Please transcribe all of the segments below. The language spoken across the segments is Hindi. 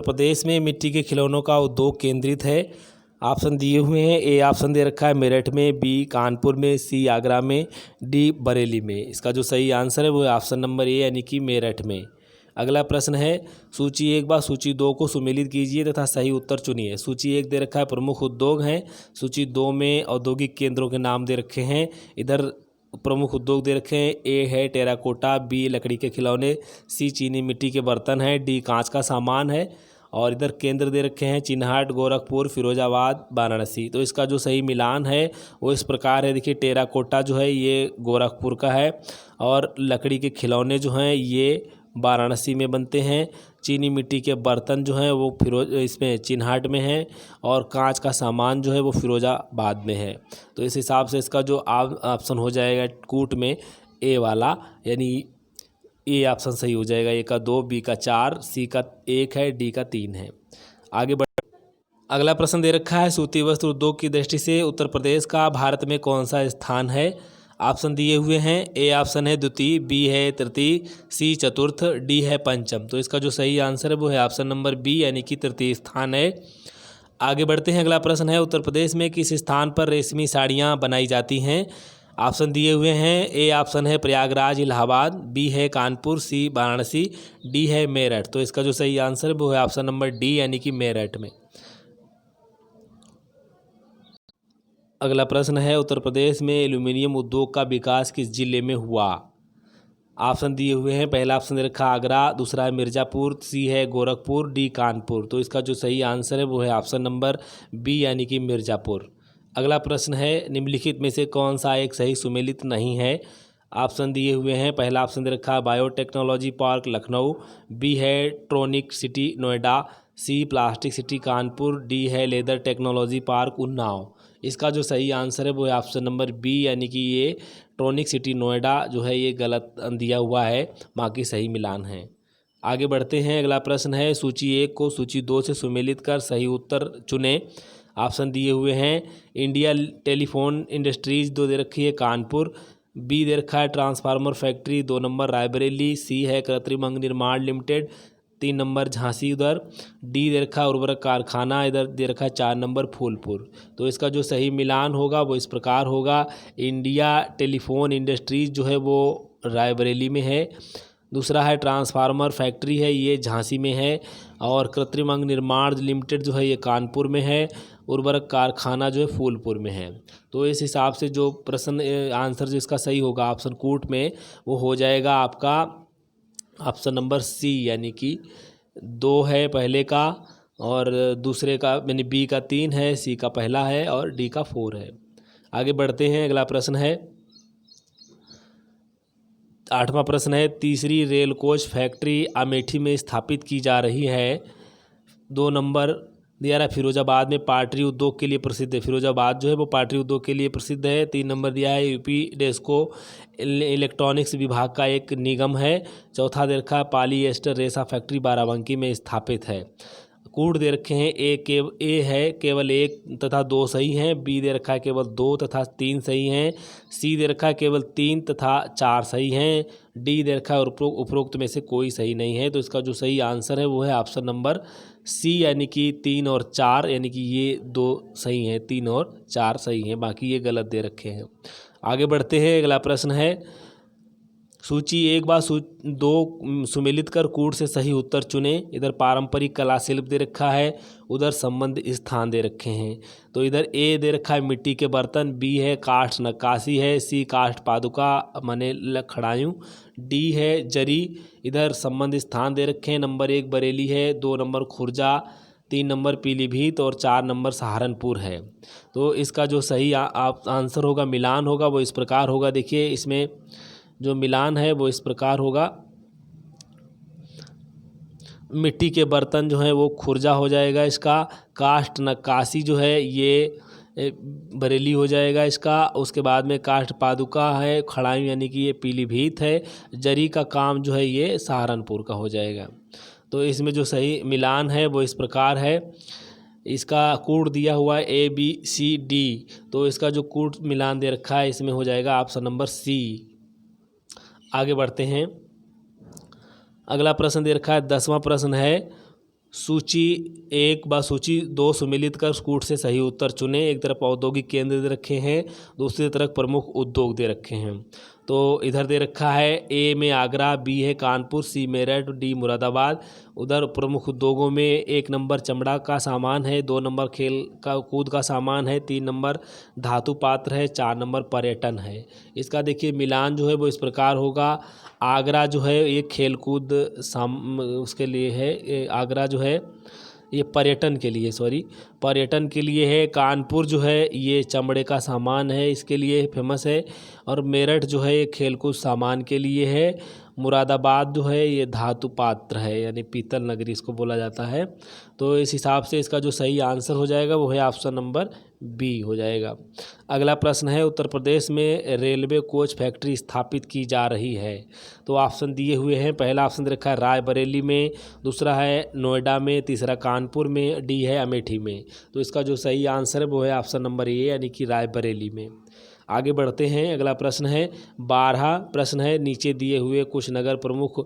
प्रदेश में मिट्टी के खिलौनों का उद्योग केंद्रित है। ऑप्शन दिए हुए हैं। ए ऑप्शन दे रखा है मेरठ में, बी कानपुर में, सी आगरा में, डी बरेली में। इसका जो सही आंसर है वो है ऑप्शन नंबर ए यानी कि मेरठ में। अगला प्रश्न है सूची 1 व सूची 2 को सुमेलित कीजिए तथा सही उत्तर चुनिए। सूची 1 दे रखा है प्रमुख उद्योग हैं, सूची 2 में औद्योगिक केंद्रों के नाम दे रखे हैं। इधर प्रमुख उद्योग दे रखे हैं, ए है टेराकोटा, बी लकड़ी के खिलौने, सी चीनी मिट्टी के बर्तन है, डी कांच का सामान है। और इधर केंद्र दे रखे हैं चिन्हाट, गोरखपुर, फिरोजाबाद, वाराणसी। तो इसका जो सही मिलान है वो इस प्रकार है। देखिए टेराकोटा जो है ये गोरखपुर का है और लकड़ी के खिलौने जो हैं ये वाराणसी में बनते हैं। चीनी मिट्टी के बर्तन जो हैं वो इसमें चिन्हाट में हैं और कांच का सामान जो है वो फिरोजाबाद में है। तो इस हिसाब से इसका जो ऑप्शन हो जाएगा कूट में ए वाला, यानी ए ऑप्शन सही हो जाएगा। ए का 2, बी का 4, सी का 1 है, डी का 3 है। आगे बढ़ अगला प्रश्न दे रखा है सूती वस्त्र उद्योग की दृष्टि से उत्तर प्रदेश का भारत में कौन सा स्थान है। ऑप्शन दिए हुए हैं। ए ऑप्शन है द्वितीय, बी है तृतीय, सी चतुर्थ, डी है पंचम। तो इसका जो सही आंसर है वो है ऑप्शन नंबर बी यानी कि तृतीय स्थान है। आगे बढ़ते हैं। अगला प्रश्न है उत्तर प्रदेश में किस स्थान पर रेशमी साड़ियाँ बनाई जाती हैं। ऑप्शन दिए हुए हैं। ए ऑप्शन है प्रयागराज इलाहाबाद, बी है कानपुर, सी वाराणसी, डी है मेरठ। तो इसका जो सही आंसर है वो है ऑप्शन नंबर डी यानी कि मेरठ में। अगला प्रश्न है उत्तर प्रदेश में एल्यूमीनियम उद्योग का विकास किस जिले में हुआ। ऑप्शन दिए हुए हैं। पहला ऑप्शन दे रखा आगरा, दूसरा है मिर्ज़ापुर, सी है गोरखपुर, डी कानपुर। तो इसका जो सही आंसर है वो है ऑप्शन नंबर बी यानी कि मिर्ज़ापुर। अगला प्रश्न है निम्नलिखित में से कौन सा एक सही सुमेलित नहीं है। ऑप्शन दिए हुए हैं। पहला ऑप्शन दे रखा है बायोटेक्नोलॉजी पार्क लखनऊ, बी है ट्रॉनिक सिटी नोएडा, सी प्लास्टिक सिटी कानपुर, डी है लेदर टेक्नोलॉजी पार्क उन्नाव। इसका जो सही आंसर है वो है ऑप्शन नंबर बी यानी कि ये ट्रॉनिक सिटी नोएडा जो है ये गलत दिया हुआ है, बाकी सही मिलान है। आगे बढ़ते हैं। अगला प्रश्न है सूची 1 को सूची 2 से सुमेलित कर सही उत्तर चुनें। ऑप्शन दिए हुए हैं। इंडिया टेलीफोन इंडस्ट्रीज 2 दे रखी है कानपुर, बी दे रखा है ट्रांसफार्मर फैक्ट्री 2 नंबर रायबरेली, सी है कृत्रिम अंग निर्माण लिमिटेड 3 नंबर झांसी, उधर डी दे रखा है उर्वरक कारखाना, इधर दे रखा है 4 नंबर फूलपुर। तो इसका जो सही मिलान होगा वो इस प्रकार होगा। इंडिया टेलीफोन इंडस्ट्रीज जो है वो रायबरेली में है, दूसरा है ट्रांसफार्मर फैक्ट्री है ये झांसी में है, और कृत्रिम अंग निर्माण लिमिटेड जो है ये कानपुर में है, उर्वरक कारखाना जो है फूलपुर में है। तो इस हिसाब से जो प्रश्न आंसर जो इसका सही होगा ऑप्शन कूट में वो हो जाएगा आपका ऑप्शन नंबर सी यानी कि 2 है पहले का और दूसरे का यानी बी का 3 है, सी का पहला है और डी का 4 है। आगे बढ़ते हैं। अगला प्रश्न है 8वां प्रश्न है तीसरी रेल कोच फैक्ट्री अमेठी में स्थापित की जा रही है। 2 नंबर दिया रहा है फिरोजाबाद में पार्टी उद्योग के लिए प्रसिद्ध है, फिरोजाबाद जो है वो पार्टी उद्योग के लिए प्रसिद्ध है। 3 नंबर दिया है यूपी डेस्को इलेक्ट्रॉनिक्स विभाग का एक निगम है। चौथा दे रखा है पॉलीएस्टर रेशा फैक्ट्री बाराबंकी में स्थापित है। कूट दे रखे हैं। ए है केवल 1 तथा 2 सही हैं, बी दे रखा है केवल 2 तथा 3 सही हैं, सी दे रखा है केवल 3 तथा 4 सही हैं, डी दे रखा है उपरोक्त में से कोई सही नहीं है। तो इसका जो सही आंसर है वो है ऑप्शन नंबर सी यानी कि 3 और 4, यानी कि ये 2 सही हैं, 3 और 4 सही हैं, बाकी ये गलत दे रखे हैं। आगे बढ़ते हैं। अगला प्रश्न है सूची 1 व 2 सुमेलित कर कूट से सही उत्तर चुने। इधर पारंपरिक कला शिल्प दे रखा है, उधर संबंध स्थान दे रखे हैं। तो इधर ए दे रखा है मिट्टी के बर्तन, बी है काष्ठ नक्काशी है, सी काष्ठ पादुका माने लखड़ायूं, डी है जरी। इधर संबंध स्थान दे रखे हैं। नंबर 1 बरेली है, 2 नंबर खुर्जा, 3 नंबर पीलीभीत और 4 नंबर सहारनपुर है। तो इसका जो सही आंसर होगा मिलान होगा वो इस प्रकार होगा। देखिए इसमें जो मिलान है वो इस प्रकार होगा। मिट्टी के बर्तन जो है वो खुर्जा हो जाएगा इसका, काष्ठ नक्काशी जो है ये बरेली हो जाएगा इसका, उसके बाद में काष्ठ पादुका है खड़ाई यानी कि ये पीलीभीत है, जरी का काम जो है ये सहारनपुर का हो जाएगा। तो इसमें जो सही मिलान है वो इस प्रकार है। इसका कूट दिया हुआ है ए बी सी डी, तो इसका जो कूट मिलान दे रखा है इसमें हो जाएगा ऑप्शन नंबर सी। आगे बढ़ते हैं। अगला प्रश्न दे रखा है 10वां प्रश्न है सूची 1 व सूची 2 सुमेलित कर कूट से सही उत्तर चुनें। एक तरफ औद्योगिक केंद्र दे रखे हैं, दूसरी तरफ प्रमुख उद्योग दे रखे हैं। तो इधर दे रखा है ए में आगरा, बी है कानपुर, सी मेरठ, डी मुरादाबाद। उधर प्रमुख उद्योगों में 1 नंबर चमड़ा का सामान है, 2 नंबर खेल का कूद का सामान है, 3 नंबर धातु पात्र है, 4 नंबर पर्यटन है। इसका देखिए मिलान जो है वो इस प्रकार होगा। आगरा जो है ये खेल कूद उसके लिए है, आगरा जो है ये पर्यटन के लिए, पर्यटन के लिए है। कानपुर जो है ये चमड़े का सामान है, इसके लिए फेमस है। और मेरठ जो है ये खेलकूद सामान के लिए है। मुरादाबाद जो है ये धातु पात्र है, यानी पीतल नगरी इसको बोला जाता है। तो इस हिसाब से इसका जो सही आंसर हो जाएगा वो है ऑप्शन नंबर बी हो जाएगा। अगला प्रश्न है उत्तर प्रदेश में रेलवे कोच फैक्ट्री स्थापित की जा रही है। तो ऑप्शन दिए हुए हैं। पहला ऑप्शन दे रखा है रायबरेली में, दूसरा है नोएडा में, तीसरा कानपुर में, डी है अमेठी में। तो इसका जो सही आंसर है वो है ऑप्शन नंबर ए यानी कि रायबरेली में। आगे बढ़ते हैं। अगला प्रश्न है 12 प्रश्न है, नीचे दिए हुए कुछ नगर प्रमुख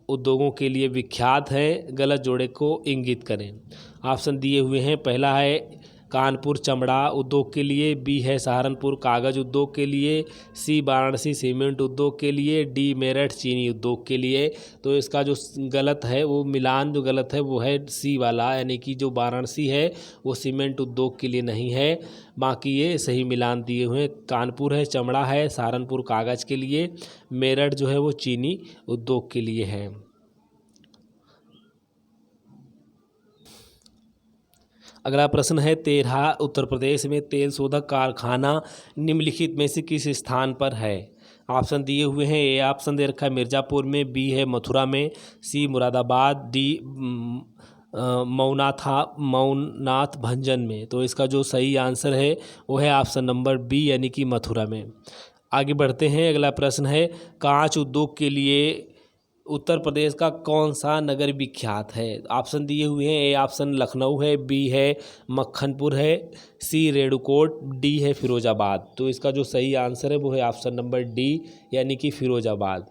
उद्योगों के लिए विख्यात हैं, गलत जोड़े को इंगित करें। ऑप्शन दिए हुए हैं। पहला है कानपुर चमड़ा उद्योग के लिए, बी है सहारनपुर कागज़ उद्योग के लिए, सी वाराणसी सीमेंट उद्योग के लिए, डी मेरठ चीनी उद्योग के लिए। तो इसका जो गलत है वो मिलान जो गलत है वो है सी वाला, यानी कि जो वाराणसी है वो सीमेंट उद्योग के लिए नहीं है, बाकी ये सही मिलान दिए हुए हैं। कानपुर है चमड़ा है, सहारनपुर कागज़ के लिए, मेरठ जो है वो चीनी उद्योग के लिए है। अगला प्रश्न है 13 उत्तर प्रदेश में तेल शोधक कारखाना निम्नलिखित में से किस स्थान पर है। ऑप्शन दिए हुए हैं। ए ऑप्शन दे रखा है मिर्ज़ापुर में, बी है मथुरा में, सी मुरादाबाद, डी मौनाथ भंजन में। तो इसका जो सही आंसर है वो है ऑप्शन नंबर बी यानी कि मथुरा में। आगे बढ़ते हैं। अगला प्रश्न है कांच उद्योग के लिए उत्तर प्रदेश का कौन सा नगर विख्यात है। ऑप्शन दिए हुए हैं। ए ऑप्शन लखनऊ है, बी है मक्खनपुर है, सी रेणुकूट, डी है फिरोजाबाद। तो इसका जो सही आंसर है वो है ऑप्शन नंबर डी यानी कि फिरोजाबाद।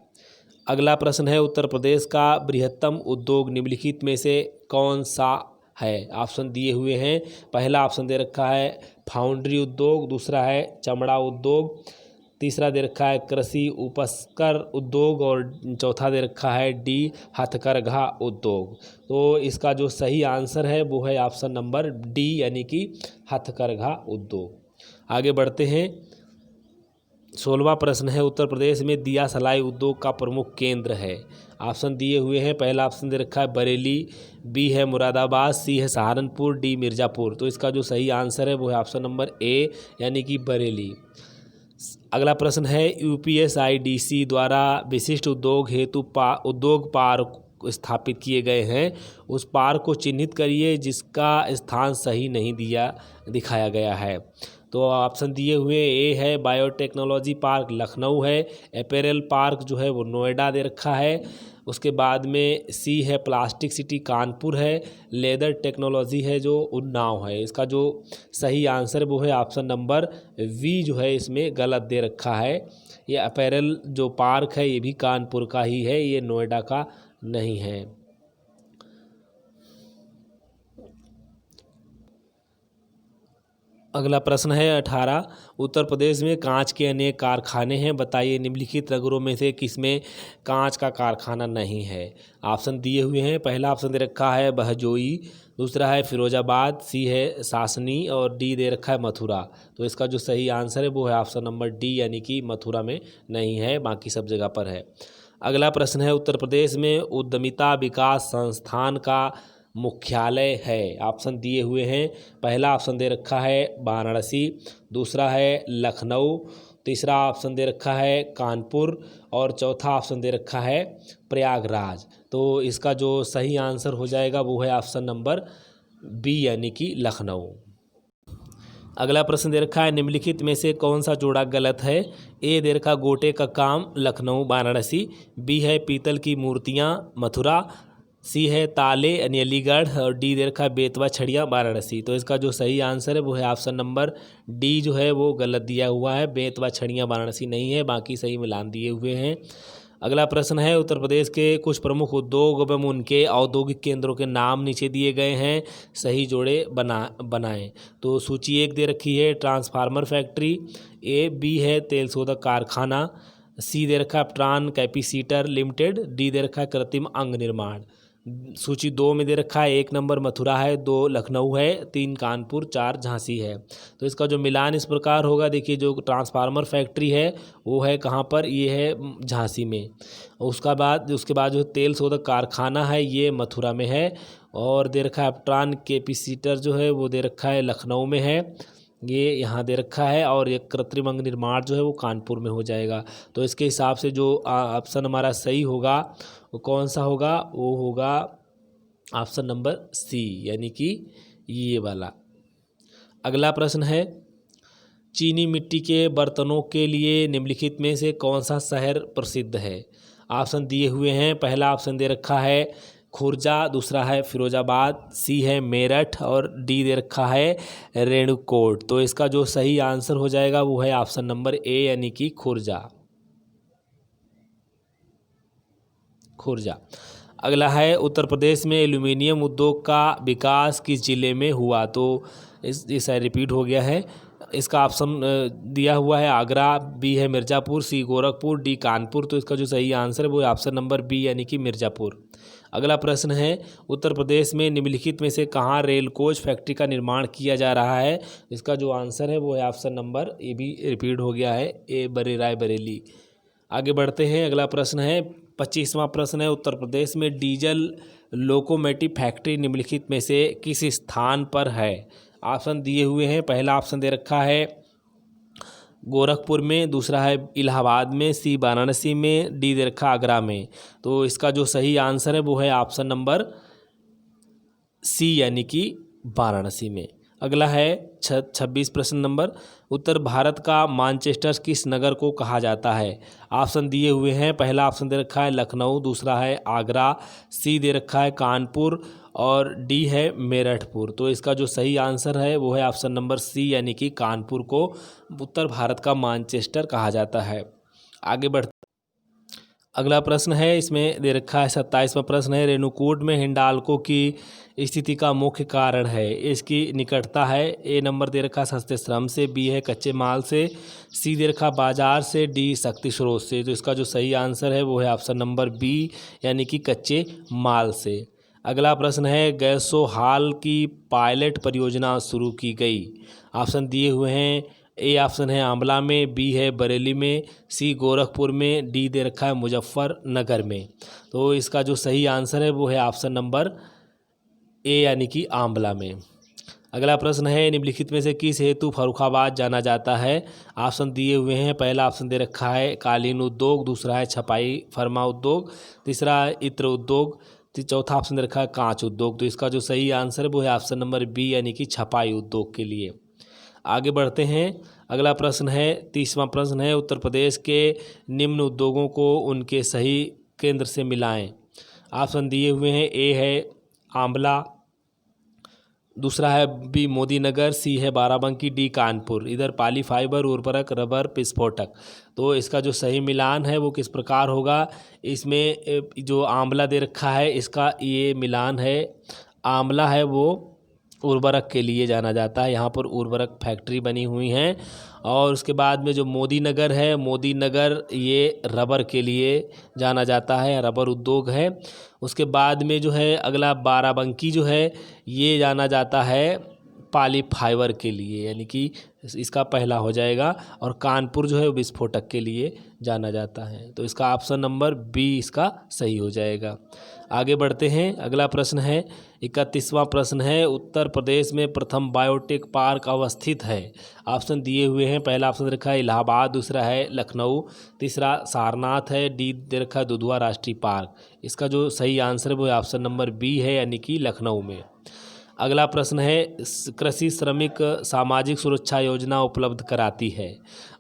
अगला प्रश्न है उत्तर प्रदेश का बृहत्तम उद्योग निम्नलिखित में से कौन सा है। ऑप्शन दिए हुए हैं। पहला ऑप्शन दे रखा है फाउंड्री उद्योग, दूसरा है चमड़ा उद्योग, तीसरा दे रखा है कृषि उपस्कर उद्योग और चौथा दे रखा है डी हथकरघा उद्योग। तो इसका जो सही आंसर है वो है ऑप्शन नंबर डी यानी कि हथकरघा उद्योग। आगे बढ़ते हैं। 16वां प्रश्न है उत्तर प्रदेश में दिया सलाई उद्योग का प्रमुख केंद्र है। ऑप्शन दिए हुए हैं। पहला ऑप्शन दे रखा है बरेली, बी है मुरादाबाद, सी है सहारनपुर, डी मिर्ज़ापुर। तो इसका जो सही आंसर है वो है ऑप्शन नंबर ए यानी कि बरेली। अगला प्रश्न है यूपीएसआईडीसी द्वारा विशिष्ट उद्योग हेतु उद्योग पार्क स्थापित किए गए हैं, उस पार्क को चिन्हित करिए जिसका स्थान सही नहीं दिखाया गया है। तो ऑप्शन दिए हुए ए है बायोटेक्नोलॉजी पार्क लखनऊ है, अपैरल पार्क जो है वो नोएडा दे रखा है, उसके बाद में सी है प्लास्टिक सिटी कानपुर है, लेदर टेक्नोलॉजी है जो उन्नाव है। इसका जो सही आंसर वो है ऑप्शन नंबर वी जो है इसमें गलत दे रखा है। ये अपैरल जो पार्क है ये भी कानपुर का ही है, ये नोएडा का नहीं है। अगला प्रश्न है 18 उत्तर प्रदेश में कांच के अनेक कारखाने हैं, बताइए निम्नलिखित नगरों में से किसमें कांच का कारखाना नहीं है। ऑप्शन दिए हुए हैं। पहला ऑप्शन दे रखा है बहजोई, दूसरा है फिरोजाबाद, सी है सासनी और डी दे रखा है मथुरा। तो इसका जो सही आंसर है वो है ऑप्शन नंबर डी यानी कि मथुरा में नहीं है, बाकी सब जगह पर है। अगला प्रश्न है उत्तर प्रदेश में उद्यमिता विकास संस्थान का मुख्यालय है। ऑप्शन दिए हुए हैं। पहला ऑप्शन दे रखा है वाराणसी, दूसरा है लखनऊ, तीसरा ऑप्शन दे रखा है कानपुर और चौथा ऑप्शन दे रखा है प्रयागराज। तो इसका जो सही आंसर हो जाएगा वो है ऑप्शन नंबर बी यानी कि लखनऊ। अगला प्रश्न दे रखा है निम्नलिखित में से कौन सा जोड़ा गलत है। ए दे रखा गोटे का काम लखनऊ वाराणसी, बी है पीतल की मूर्तियाँ मथुरा, सी है ताले यानी अलीगढ़ और डी दे रखा है बेतवा छड़िया वाराणसी। तो इसका जो सही आंसर है वो है ऑप्शन नंबर डी जो है वो गलत दिया हुआ है, बेतवा छड़िया वाराणसी नहीं है, बाकी सही मिलान दिए हुए हैं। अगला प्रश्न है उत्तर प्रदेश के कुछ प्रमुख उद्योग एवं उनके औद्योगिक केंद्रों के नाम नीचे दिए गए हैं, सही जोड़े बनाएं। तो सूची 1 दे रखी है ट्रांसफार्मर फैक्ट्री, ए बी है तेल शोधक कारखाना, सी दे रखा है अपट्रान कैपेसिटर लिमिटेड, डी दे रखा है कृत्रिम अंग निर्माण। सूची 2 में दे रखा है 1 नंबर मथुरा है, 2 लखनऊ है, 3 कानपुर, 4 झांसी है। तो इसका जो मिलान इस प्रकार होगा, देखिए जो ट्रांसफार्मर फैक्ट्री है वो है कहाँ पर, ये है झांसी में। उसके बाद जो तेल शोधक कारखाना है ये मथुरा में है, और दे रखा है अपट्रान कैपेसिटर जो है वो दे रखा है लखनऊ में है, ये यहाँ दे रखा है, और ये कृत्रिम अंग निर्माण जो है वो कानपुर में हो जाएगा। तो इसके हिसाब से जो ऑप्शन हमारा सही होगा वो कौन सा होगा, वो होगा ऑप्शन नंबर सी, यानी कि ये वाला। अगला प्रश्न है चीनी मिट्टी के बर्तनों के लिए निम्नलिखित में से कौन सा शहर प्रसिद्ध है। ऑप्शन दिए हुए हैं, पहला ऑप्शन दे रखा है खुर्जा, दूसरा है फिरोजाबाद, सी है मेरठ, और डी दे रखा है रेणुकूट। तो इसका जो सही आंसर हो जाएगा वो है ऑप्शन नंबर ए, यानी कि खुर्जा। अगला है उत्तर प्रदेश में एल्यूमिनियम उद्योग का विकास किस जिले में हुआ। तो इस रिपीट हो गया है। इसका ऑप्शन दिया हुआ है आगरा, बी है मिर्ज़ापुर, सी गोरखपुर, डी कानपुर। तो इसका जो सही आंसर है वो ऑप्शन नंबर बी, यानी कि मिर्ज़ापुर। अगला प्रश्न है उत्तर प्रदेश में निम्नलिखित में से कहाँ रेल कोच फैक्ट्री का निर्माण किया जा रहा है। इसका जो आंसर है वो है ऑप्शन नंबर ए, भी रिपीट हो गया है, ए रायबरेली। आगे बढ़ते हैं। अगला प्रश्न है 25वां प्रश्न है उत्तर प्रदेश में डीजल लोकोमोटिव फैक्ट्री निम्नलिखित में से किस स्थान पर है। ऑप्शन दिए हुए हैं, पहला ऑप्शन दे रखा है गोरखपुर में, दूसरा है इलाहाबाद में, सी वाराणसी में, डी दे रखा आगरा में। तो इसका जो सही आंसर है वो है ऑप्शन नंबर सी, यानी कि वाराणसी में। अगला है 26 प्रश्न नंबर उत्तर भारत का मैनचेस्टर किस नगर को कहा जाता है। ऑप्शन दिए हुए हैं, पहला ऑप्शन दे रखा है लखनऊ, दूसरा है आगरा, सी दे रखा है कानपुर, और डी है मेरठपुर। तो इसका जो सही आंसर है वो है ऑप्शन नंबर सी, यानी कि कानपुर को उत्तर भारत का मैनचेस्टर कहा जाता है। आगे बढ़ अगला प्रश्न है, इसमें दे रखा है 27वां प्रश्न है रेणुकूट में हिंडाल्को की स्थिति का मुख्य कारण है। इसकी निकटता है, ए नंबर दे रखा सस्ते श्रम से, बी है कच्चे माल से, सी दे रखा बाजार से, डी शक्ति स्रोत से। तो इसका जो सही आंसर है वो है ऑप्शन नंबर बी, यानी कि कच्चे माल से। अगला प्रश्न है गैसो हाल की पायलट परियोजना शुरू की गई। ऑप्शन दिए हुए हैं, ए ऑप्शन है आंवला में, बी है बरेली में, सी गोरखपुर में, डी दे रखा है मुजफ्फरनगर में। तो इसका जो सही आंसर है वो है ऑप्शन नंबर ए, यानी कि आंवला में। अगला प्रश्न है निम्नलिखित में से किस हेतु फर्रुखाबाद जाना जाता है। ऑप्शन दिए हुए हैं, पहला ऑप्शन दे रखा है कालीन उद्योग, दूसरा है छपाई फर्मा उद्योग, तीसरा इत्र उद्योग, चौथा ऑप्शन दे रखा है कांच उद्योग। तो इसका जो सही आंसर है वो है ऑप्शन नंबर बी, यानी कि छपाई उद्योग के लिए। आगे बढ़ते हैं। अगला प्रश्न है 30वां प्रश्न है उत्तर प्रदेश के निम्न उद्योगों को उनके सही केंद्र से मिलाएं। ऑप्शन दिए हुए हैं, ए है आंवला, दूसरा है बी मोदीनगर, सी है बाराबंकी, डी कानपुर। इधर पाली फाइबर, उर्वरक, रबर, विस्फोटक। तो इसका जो सही मिलान है वो किस प्रकार होगा, इसमें जो आंवला दे रखा है इसका ये मिलान है, आंवला है वो उर्वरक के लिए जाना जाता है, यहाँ पर उर्वरक फैक्ट्री बनी हुई हैं। और उसके बाद में जो मोदीनगर है, मोदीनगर ये रबर के लिए जाना जाता है, रबर उद्योग है। उसके बाद में जो है अगला बाराबंकी जो है ये जाना जाता है पाली फाइबर के लिए, यानी कि इसका पहला हो जाएगा। और कानपुर जो है विस्फोटक के लिए जाना जाता है। तो इसका ऑप्शन नंबर बी इसका सही हो जाएगा। आगे बढ़ते हैं। अगला प्रश्न है 31वां प्रश्न है उत्तर प्रदेश में प्रथम बायोटेक पार्क अवस्थित है। ऑप्शन दिए हुए हैं, पहला ऑप्शन रखा है इलाहाबाद, दूसरा है लखनऊ, तीसरा सारनाथ है, डी दे रखा है दुधवा राष्ट्रीय पार्क। इसका जो सही आंसर है वो ऑप्शन नंबर बी है, यानी कि लखनऊ में। अगला प्रश्न है कृषि श्रमिक सामाजिक सुरक्षा योजना उपलब्ध कराती है।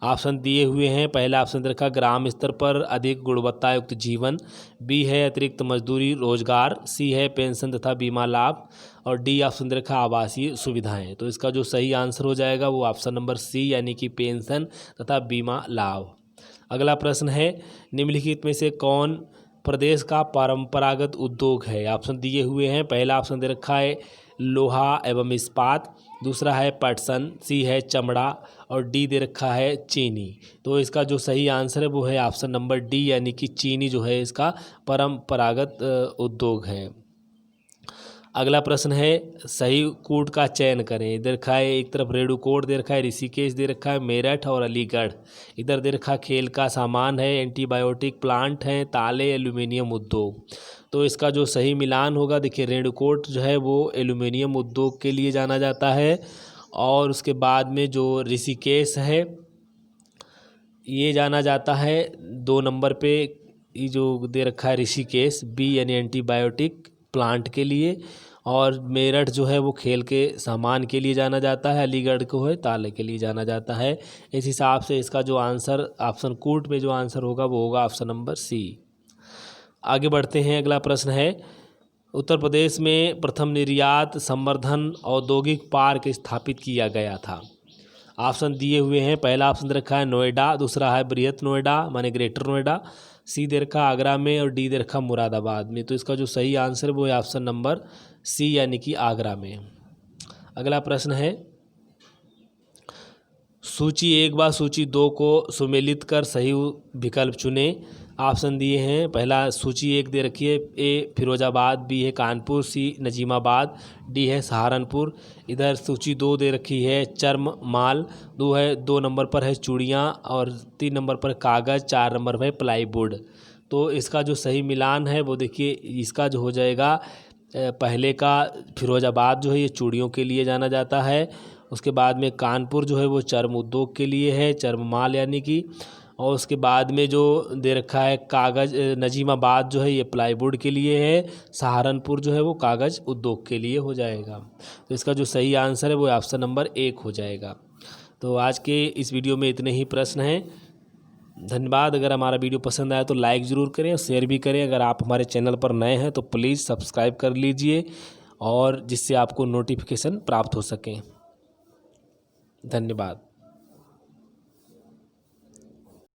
ऑप्शन दिए हुए हैं, पहला ऑप्शन रखा ग्राम स्तर पर अधिक गुणवत्ता युक्त जीवन, बी है अतिरिक्त मजदूरी रोजगार, सी है पेंशन तथा बीमा लाभ, और डी ऑप्शन रखा आवासीय सुविधाएं। तो इसका जो सही आंसर हो जाएगा वो ऑप्शन नंबर सी, यानी कि पेंशन तथा बीमा लाभ। अगला प्रश्न है, निम्नलिखित में से कौन प्रदेश का परंपरागत उद्योग है? ऑप्शन दिए हुए हैं। पहला ऑप्शन दे रखा है लोहा एवं इस्पात, दूसरा है पटसन, सी है चमड़ा और डी दे रखा है चीनी। तो इसका जो सही आंसर है वो है ऑप्शन नंबर डी, यानी कि चीनी जो है इसका परंपरागत उद्योग है। अगला प्रश्न है, सही कोट का चयन करें। इधर रखा है, एक तरफ रेणुकूट दे रखा है, ऋषिकेश दे रखा है, मेरठ और अलीगढ़। इधर दे रखा खेल का सामान है, एंटीबायोटिक प्लांट है, ताले, एल्यूमिनियम उद्योग। तो इसका जो सही मिलान होगा, देखिए रेणुकूट जो है वो एल्यूमिनियम उद्योग के लिए जाना जाता है, और उसके बाद में जो ऋषिकेश है ये जाना जाता है 2 नंबर पे। ये जो दे रखा है ऋषिकेश, बी यानी एंटीबायोटिक प्लांट के लिए, और मेरठ जो है वो खेल के सामान के लिए जाना जाता है, अलीगढ़ को है ताले के लिए जाना जाता है। इस हिसाब से इसका जो आंसर ऑप्शन कोट में जो आंसर होगा वो होगा ऑप्शन नंबर सी। आगे बढ़ते हैं। अगला प्रश्न है, उत्तर प्रदेश में प्रथम निर्यात संवर्धन औद्योगिक पार्क स्थापित किया गया था। ऑप्शन दिए हुए हैं। पहला ऑप्शन रखा है नोएडा, दूसरा है बृहत नोएडा माने ग्रेटर नोएडा, सी दे रखा आगरा में और डी दे रखा मुरादाबाद में। तो इसका जो सही आंसर है वो है ऑप्शन नंबर सी, यानी कि आगरा में। अगला प्रश्न है, सूची 1 व सूची 2 को सुमेलित कर सही विकल्प चुने। ऑप्शन दिए हैं। पहला सूची 1 दे रखी है, ए फिरोजाबाद, बी है कानपुर, सी नजीमाबाद, डी है सहारनपुर। इधर सूची 2 दे रखी है चर्म माल, 2 नंबर पर है चूड़ियाँ और 3 नंबर पर कागज़, 4 नंबर पर है प्लाईवुड। तो इसका जो सही मिलान है वो देखिए, इसका जो हो जाएगा पहले का फिरोजाबाद जो है ये चूड़ियों के लिए जाना जाता है, उसके बाद में कानपुर जो है वो चर्म उद्योग के लिए है, चर्म माल यानी कि, और उसके बाद में जो दे रखा है कागज़, नजीमाबाद जो है ये प्लाईवुड के लिए है, सहारनपुर जो है वो कागज़ उद्योग के लिए हो जाएगा। तो इसका जो सही आंसर है वो ऑप्शन नंबर 1 हो जाएगा। तो आज के इस वीडियो में इतने ही प्रश्न हैं। धन्यवाद। अगर हमारा वीडियो पसंद आया तो लाइक ज़रूर करें और शेयर भी करें। अगर आप हमारे चैनल पर नए हैं तो प्लीज़ सब्सक्राइब कर लीजिए, और जिससे आपको नोटिफिकेशन प्राप्त हो सकें। धन्यवाद।